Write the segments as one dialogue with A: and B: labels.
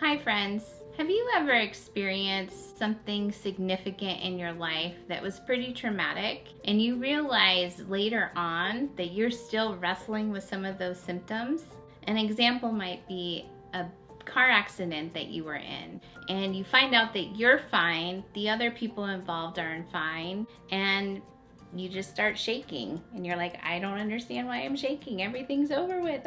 A: Hi friends, have you ever experienced something significant in your life that was pretty traumatic and you realize later on that you're still wrestling with some of those symptoms? An example might be a car accident that you were in and you find out that you're fine, the other people involved aren't fine, and you just start shaking and you're like, I don't understand why I'm shaking. Everything's over with.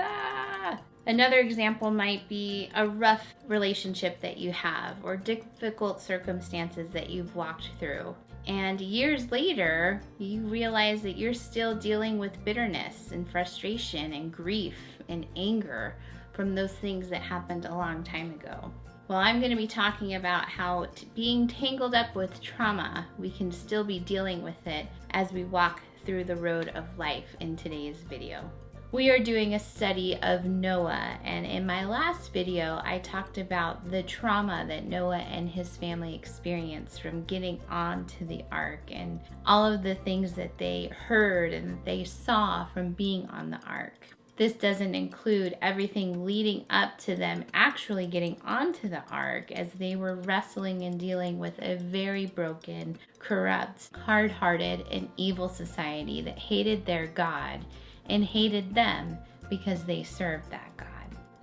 A: Another example might be a rough relationship that you have or difficult circumstances that you've walked through. And years later, you realize that you're still dealing with bitterness and frustration and grief and anger from those things that happened a long time ago. Well, I'm going to be talking about how being tangled up with trauma, we can still be dealing with it as we walk through the road of life in today's video. We are doing a study of Noah, and in my last video, I talked about the trauma that Noah and his family experienced from getting onto the ark and all of the things that they heard and they saw from being on the ark. This doesn't include everything leading up to them actually getting onto the ark, as they were wrestling and dealing with a very broken, corrupt, hard-hearted, and evil society that hated their God and hated them because they served that God.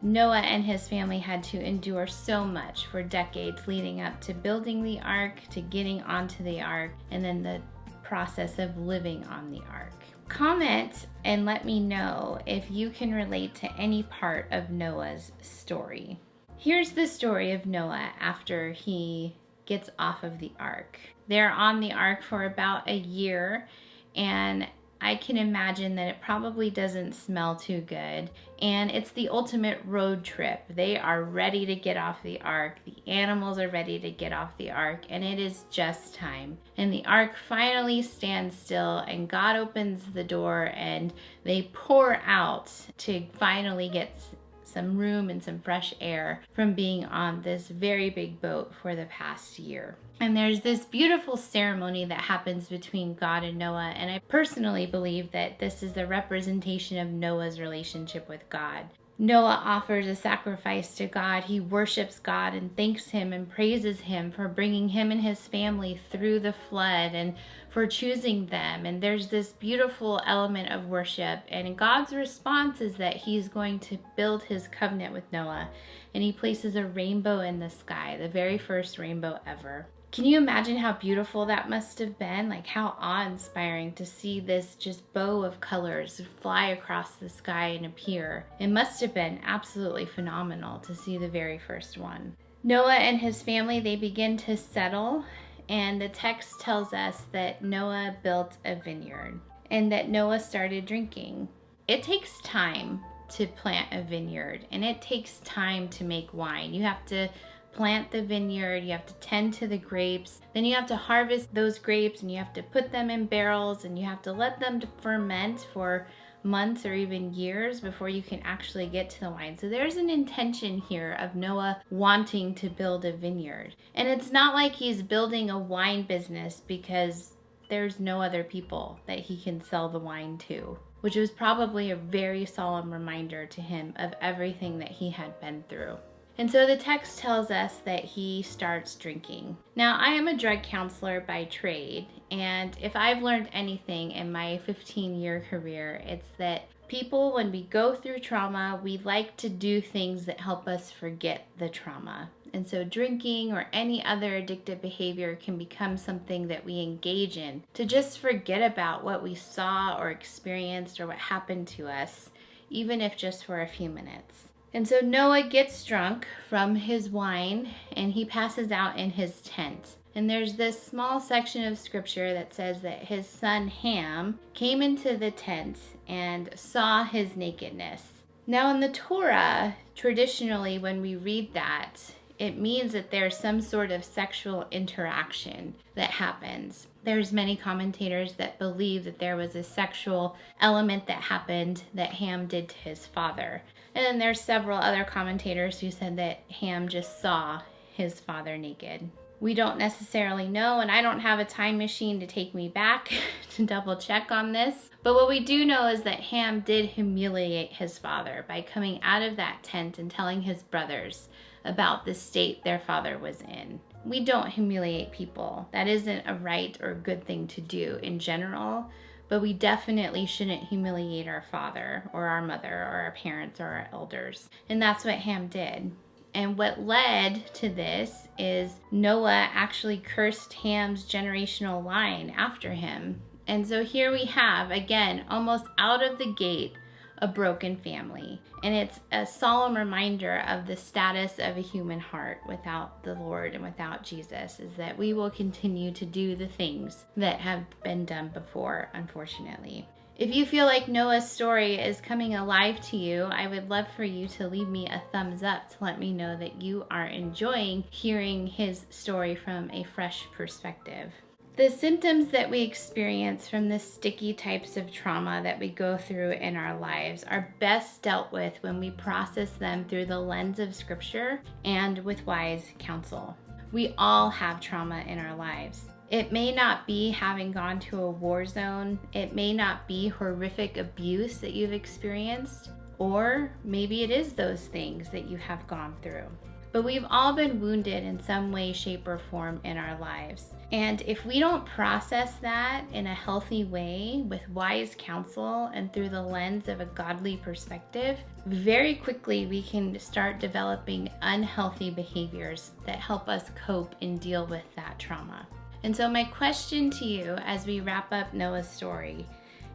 A: Noah and his family had to endure so much for decades leading up to building the ark, to getting onto the ark, and then the process of living on the ark. Comment and let me know if you can relate to any part of Noah's story. Here's the story of Noah after he gets off of the ark. They're on the ark for about a year, and I can imagine that it probably doesn't smell too good, and it's the ultimate road trip. They are ready to get off the ark. The animals are ready to get off the ark, and it is just time. And the ark finally stands still, and God opens the door, and they pour out to finally get some room and some fresh air from being on this very big boat for the past year. And there's this beautiful ceremony that happens between God and Noah, and I personally believe that this is the representation of Noah's relationship with God. Noah offers a sacrifice to God. He worships God and thanks him and praises him for bringing him and his family through the flood and for choosing them. And there's this beautiful element of worship. And God's response is that he's going to build his covenant with Noah. And he places a rainbow in the sky, the very first rainbow ever. Can you imagine how beautiful that must have been? Like how awe-inspiring to see this just bow of colors fly across the sky and appear. It must have been absolutely phenomenal to see the very first one. Noah and his family, they begin to settle, and the text tells us that Noah built a vineyard and that Noah started drinking. It takes time to plant a vineyard, and it takes time to make wine. You have to plant the vineyard, you have to tend to the grapes, then you have to harvest those grapes and you have to put them in barrels and you have to let them ferment for months or even years before you can actually get to the wine. So there's an intention here of Noah wanting to build a vineyard. And it's not like he's building a wine business because there's no other people that he can sell the wine to, which was probably a very solemn reminder to him of everything that he had been through. And so the text tells us that he starts drinking. Now, I am a drug counselor by trade, and if I've learned anything in my 15-year career, it's that people, when we go through trauma, we like to do things that help us forget the trauma. And so drinking or any other addictive behavior can become something that we engage in to just forget about what we saw or experienced or what happened to us, even if just for a few minutes. And so Noah gets drunk from his wine and he passes out in his tent. And there's this small section of scripture that says that his son Ham came into the tent and saw his nakedness. Now in the Torah, traditionally when we read that, it means that there's some sort of sexual interaction that happens. There's many commentators that believe that there was a sexual element that happened that Ham did to his father. And then there's several other commentators who said that Ham just saw his father naked. We don't necessarily know, and I don't have a time machine to take me back to double check on this. But what we do know is that Ham did humiliate his father by coming out of that tent and telling his brothers about the state their father was in. We don't humiliate people. That isn't a right or good thing to do in general, but we definitely shouldn't humiliate our father or our mother or our parents or our elders. And that's what Ham did. And what led to this is Noah actually cursed Ham's generational line after him. And so here we have, again, almost out of the gate, a broken family. And it's a solemn reminder of the status of a human heart without the Lord and without Jesus, is that we will continue to do the things that have been done before, unfortunately. If you feel like Noah's story is coming alive to you, I would love for you to leave me a thumbs up to let me know that you are enjoying hearing his story from a fresh perspective. The symptoms that we experience from the sticky types of trauma that we go through in our lives are best dealt with when we process them through the lens of Scripture and with wise counsel. We all have trauma in our lives. It may not be having gone to a war zone. It may not be horrific abuse that you've experienced, or maybe it is those things that you have gone through. But we've all been wounded in some way, shape, or form in our lives. And if we don't process that in a healthy way with wise counsel and through the lens of a godly perspective, very quickly we can start developing unhealthy behaviors that help us cope and deal with that trauma. And so my question to you as we wrap up Noah's story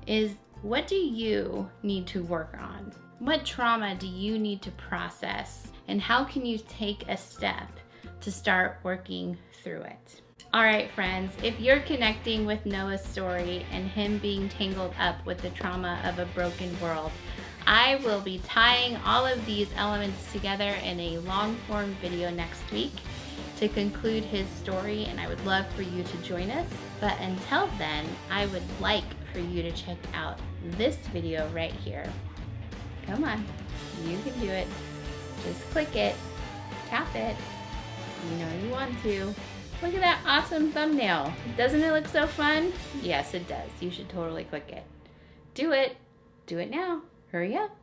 A: is, what do you need to work on? What trauma do you need to process? And how can you take a step to start working through it? All right, friends, if you're connecting with Noah's story and him being tangled up with the trauma of a broken world, I will be tying all of these elements together in a long-form video next week to conclude his story, and I would love for you to join us. But until then, I would like for you to check out this video right here. Come on, you can do it. Just click it, tap it. You know you want to. Look at that awesome thumbnail. Doesn't it look so fun? Yes, it does. You should totally click it. Do it. Do it now. Hurry up.